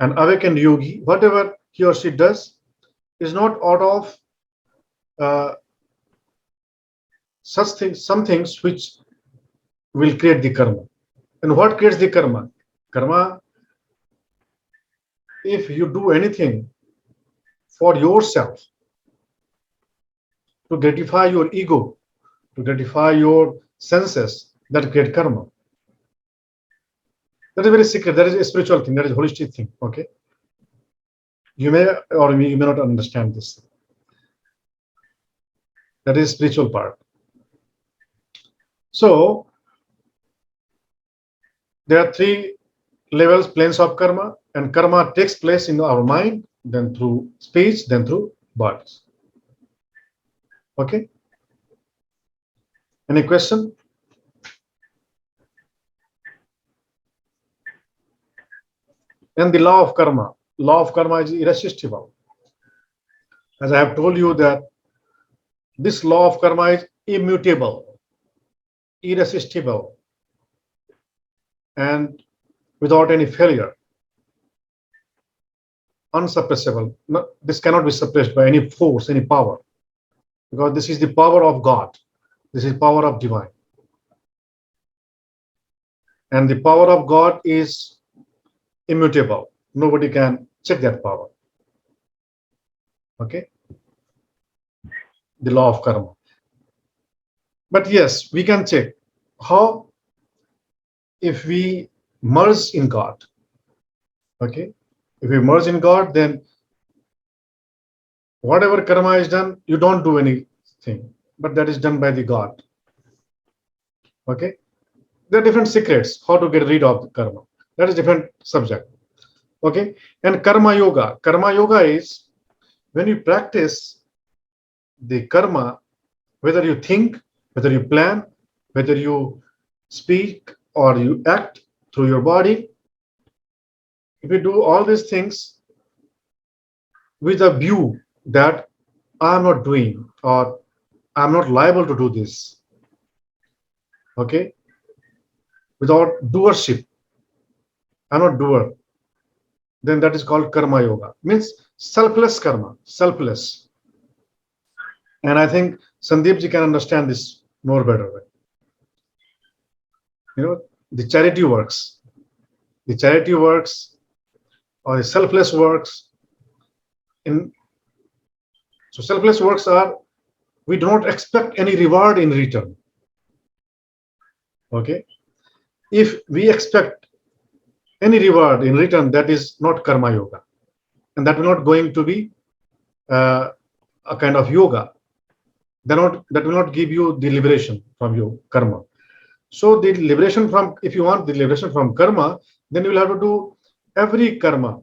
an awakened yogi, whatever he or she does is not out of such things, some things which will create the karma. And what creates the karma? Karma, if you do anything for yourself, to gratify your ego, to gratify your senses, that create karma. That is very secret. That is a spiritual thing. That is a holistic thing. Okay. You may or you may not understand this. That is spiritual part. So there are three levels, planes of karma, and karma takes place in our mind, then through speech, then through bodies. Okay. Any question? And the law of karma. Law of karma is irresistible. As I have told you that this law of karma is immutable, irresistible, and without any failure, unsuppressible. No, this cannot be suppressed by any force, any power, because this is the power of God. This is power of divine. And the power of God is immutable. Nobody can check that power. Okay? The law of karma. But yes, we can check how, if we merge in God. Okay? If we merge in God, then whatever karma is done, you don't do anything, but that is done by the God. Okay? There are different secrets how to get rid of the karma. That is different subject. Okay? And karma yoga. Karma yoga is when you practice the karma, whether you think, whether you plan, whether you speak or you act through your body. If you do all these things with a view that I'm not doing or I'm not liable to do this, okay, without doership, I'm not doer, then that is called karma yoga. Means selfless karma, selfless. And I think Sandeep ji can understand this more better. You know, the charity works. The charity works or the selfless works. So selfless works are, we do not expect any reward in return. Okay. If we expect any reward in return, that is not karma yoga. And that will not going to be a kind of yoga. That will not give you the liberation from your karma. So the liberation from, if you want the liberation from karma, then you will have to do every karma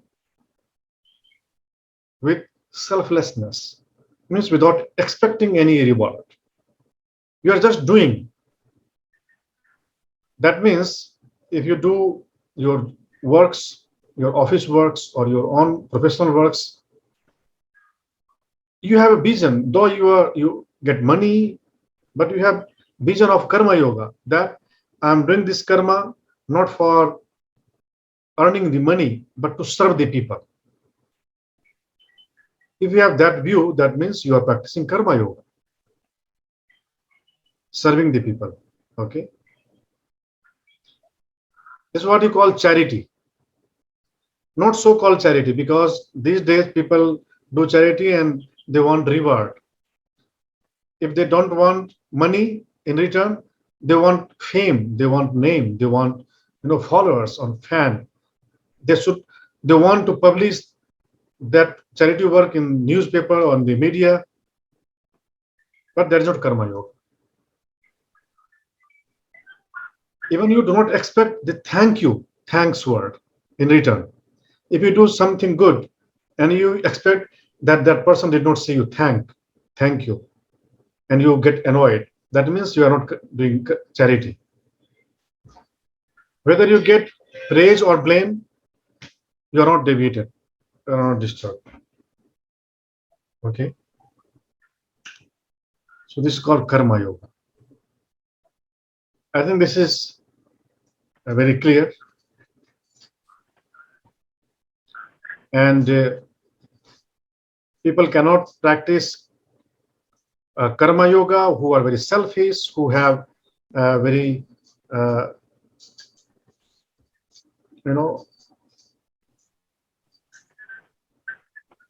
with selflessness, means without expecting any reward. You are just doing. That means if you do your works, your office works, or your own professional works, you have a vision. Though you get money, but you have vision of karma yoga, that I'm doing this karma not for earning the money, but to serve the people. If you have that view, that means you are practicing karma yoga, serving the people. Okay, this is what you call charity. Not so-called charity, because these days people do charity and they want reward. If they don't want money in return, they want fame, they want name, they want followers on fan. They want to publish that charity work in newspaper or in the media, but that is not karma yoga. Even you do not expect the thanks word in return. If you do something good and you expect that that person did not say you thank you, and you get annoyed, that means you are not doing charity. Whether you get praise or blame, you are not deviated, you are not disturbed. Okay, so this is called karma yoga. I think this is very clear. And people cannot practice karma yoga who are very selfish, who have very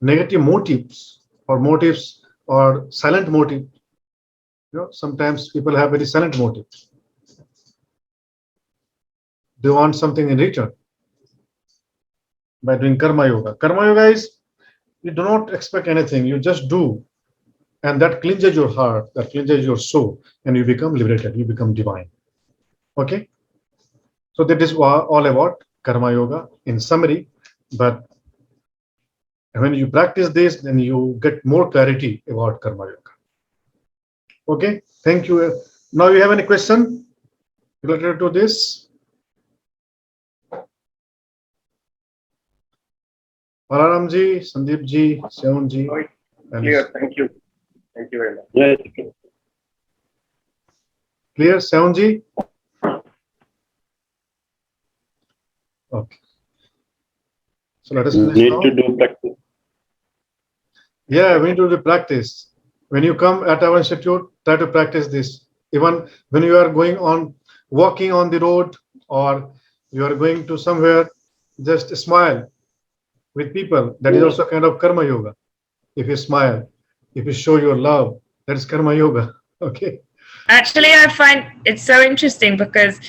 negative motives or silent motive. Sometimes people have very silent motives. They want something in return by doing karma yoga. Karma yoga is you do not expect anything, you just do, and that cleanses your heart, that cleanses your soul, and you become liberated, you become divine. Okay, so that is all about karma yoga in summary. But when you practice this, then you get more clarity about karma yoga. Okay, thank you. Now you have any question related to this? Balaram ji, Sandeep ji, Sevan ji. Clear. Thank you. Thank you very much. Yes. Clear, Sevan ji? Okay. So let us finish Need now. to do practice. Yeah, we need to do practice. When you come at our institute, try to practice this. Even when you are walking on the road, or you are going to somewhere, just smile with people. That is also kind of karma yoga. If you smile, if you show your love, that is karma yoga. Okay. Actually, I find it's so interesting because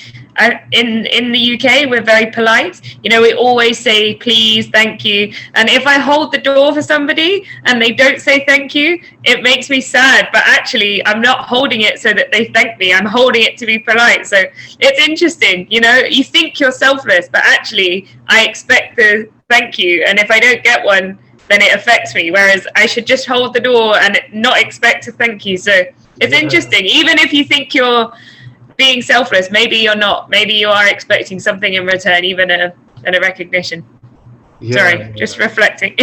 in the UK we're very polite. We always say please, thank you, and if I hold the door for somebody and they don't say thank you, it makes me sad. But actually, I'm not holding it so that they thank me. I'm holding it to be polite. So it's interesting. You think you're selfless, but actually, I expect the thank you, and if I don't get one, then it affects me. Whereas I should just hold the door and not expect a thank you. So it's interesting. Even if you think you're being selfless, maybe you're not. Maybe you are expecting something in return, even a recognition. Sorry, just reflecting.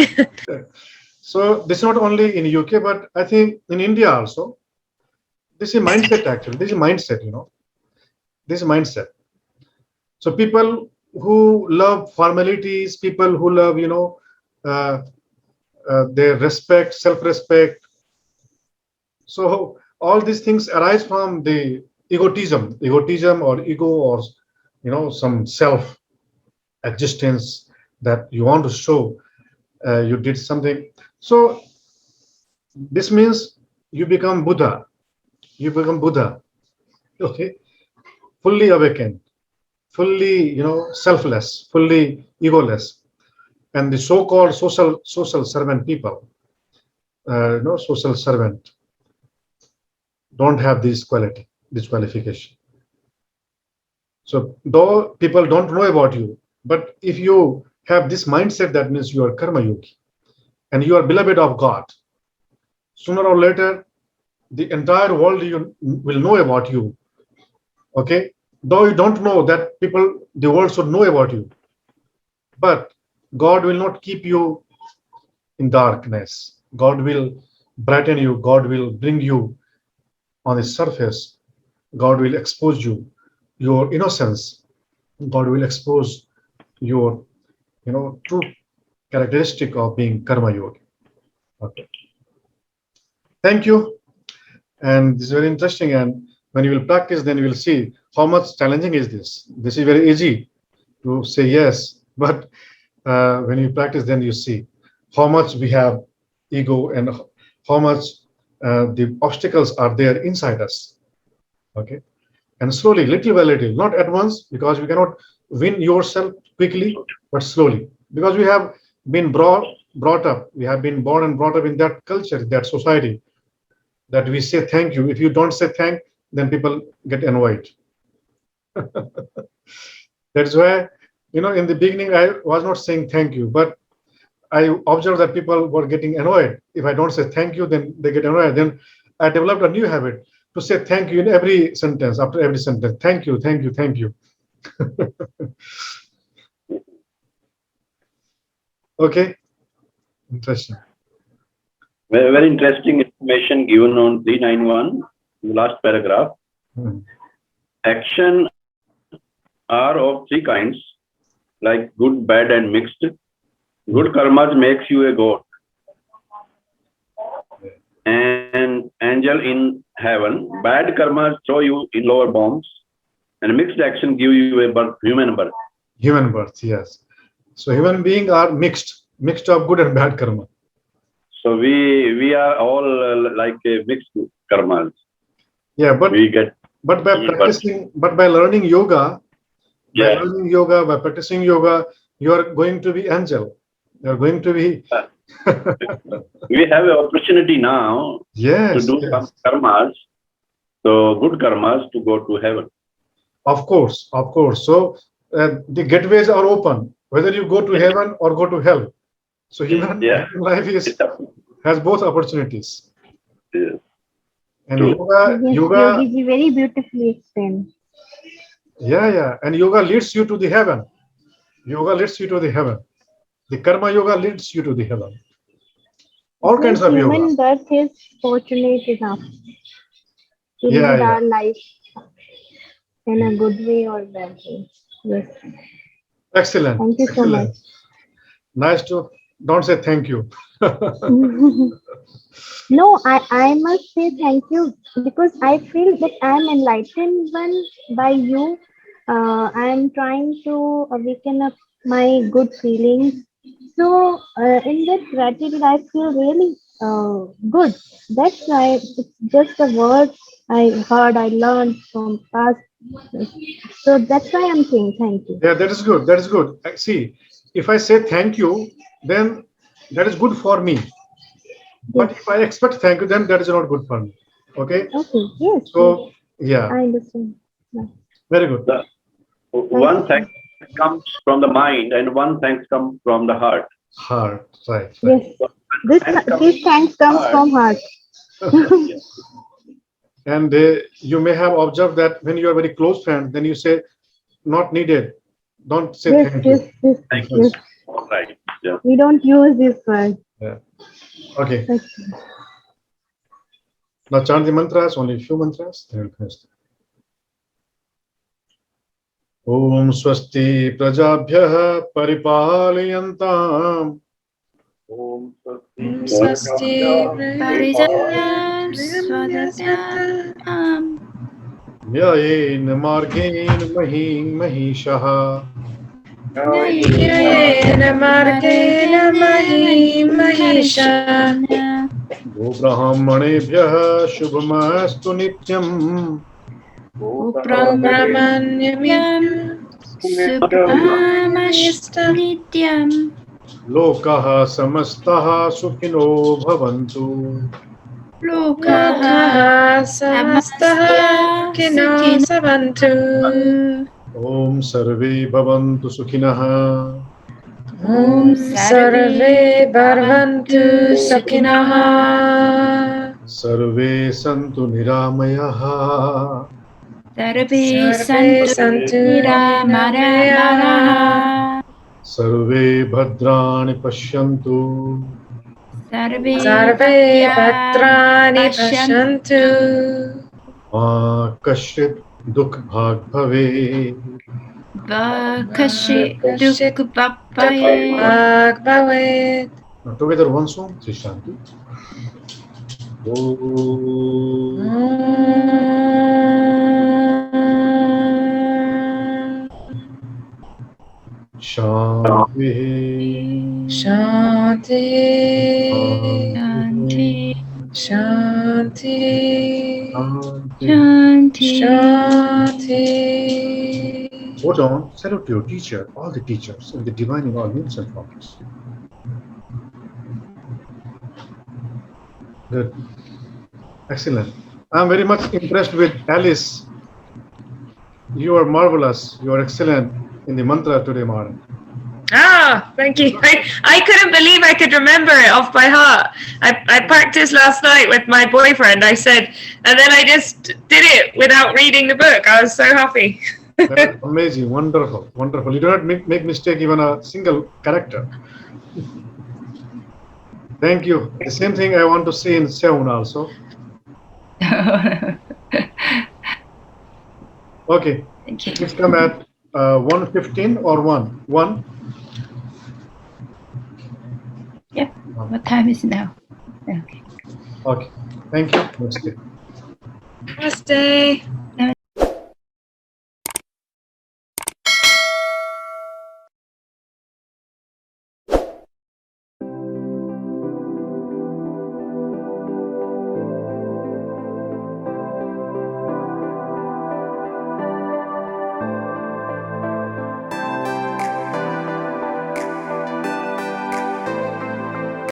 So this is not only in UK, but I think in India also. This is mindset actually. This is mindset, This is mindset. So people who love formalities, people who love, their respect, self-respect. So all these things arise from the egotism or ego, or some self existence that you want to show you did something. So this means you become Buddha. Okay, fully awakened, fully selfless, fully egoless. And the so-called social servant people, social servant, don't have this quality, this qualification. So though people don't know about you, but if you have this mindset, that means you are karma yogi. and you are beloved of God, sooner or later, the entire world will know about you. Okay, though you don't know that the world should know about you, but God will not keep you in darkness. God will brighten you. God will bring you on the surface. God will expose your innocence. God will expose your, true characteristic of being karma yogi. Okay. Thank you. And this is very interesting. And when you will practice, then you will see how much challenging is this. This is very easy to say yes, but when you practice, then you see how much we have ego and how much the obstacles are there inside us. Okay. And slowly, little by little, not at once, because we cannot win yourself quickly, but slowly, because we have been brought up, we have been born and brought up in that culture, that society, that we say thank you. If you don't say thank, then people get annoyed. That's why, in the beginning, I was not saying thank you, but I observed that people were getting annoyed. If I don't say thank you, then they get annoyed. Then I developed a new habit to say thank you in every sentence, after every sentence. Thank you, thank you, thank you. Okay, interesting. Very, very interesting information given on 391, the last paragraph. Action are of three kinds, like good, bad, and mixed. Good karmas makes you a god, and angel in heaven. Bad karmas throw you in lower bombs, and mixed action give you a human birth. Human birth, yes. So human beings are mixed of good and bad karma. So we are all like a mixed karmas. Yeah, but we get. But by practicing, by learning yoga, by practicing yoga, you are going to be angel. You are going to be. We have an opportunity now to do some karmas. So good karmas to go to heaven. Of course. So the gateways are open, whether you go to heaven or go to hell. So human life has both opportunities. Yes. And yoga Yogi very beautifully explained. Yeah. And yoga leads you to the heaven. The karma yoga leads you to the heaven. All kinds of yoga. Human birth is fortunate enough to lead our life in a good way or bad way. Yes. Excellent. Thank you so much. Nice to. Don't say thank you. No, I must say thank you because I feel that I am enlightened one by you. I am trying to awaken up my good feelings. So in that gratitude, I feel really good. That's why it's just a word I heard, I learned from past. So that's why I'm saying thank you. Yeah, that is good. See, if I say thank you, then that is good for me. But if I expect thank you, then that is not good for me. Okay? Okay, yes. So, yeah. I understand. Yeah. Very good. One thanks comes from the mind and one thanks comes from the heart. Heart, right. Yes. This thanks comes from heart. And you may have observed that when you are very close friends, then you say, not needed. Don't say thank you. Thank you. Right. Yeah. We don't use this word. Yeah. Okay. Now chant the mantras, only a few mantras. Then we'll finish. Om Swasti Prajabhyah Paripalayantam. Om Swasti Prajabyam Swadhyam Yayen Margen Mahim Mahishaha. Yayen Margena Mahim Mahisha Brahmanebhyah Shubhamastu Nityam. Brahmanyam Subhamastu Nityam Lokaha Samastaha Sukhino Bhavantu. Lokaha Samastaha Kino Savantu. Om Sarve Bhavantu Sukhinaha. Om Sarve Bhavantu Sukhinaha. Sarve Santu Niramayaha. Sarve Sarve Santu Santu Niramaraha. Sarve Bhadrani Pashyantu. Sarve Sarve Bhadrani Pashyantu. Ma Kashit Dukh Bhag Bhave. Kashi Duk Bhavaye. Bhagavad. Now together one song, Trishanti. Shanti. Shanti. Shanti. Shanti. Shanti. Shanti. Hold on, salute your teacher, all the teachers, in the divine in all names and forms. Good. Excellent. I'm very much impressed with Alice. You are marvelous. You are excellent in the mantra today, Mara. Ah, thank you. I couldn't believe I could remember it off by heart. I practiced last night with my boyfriend, I said, and then I just did it without reading the book. I was so happy. That's amazing. Wonderful. Wonderful. You do not make mistake even a single character. Thank you. The same thing I want to say in Seun also. Okay. Thank you. Let's come at 1:15 or 1? 1? Yep. What time is it now? Okay. Okay. Thank you. Namaste. Namaste.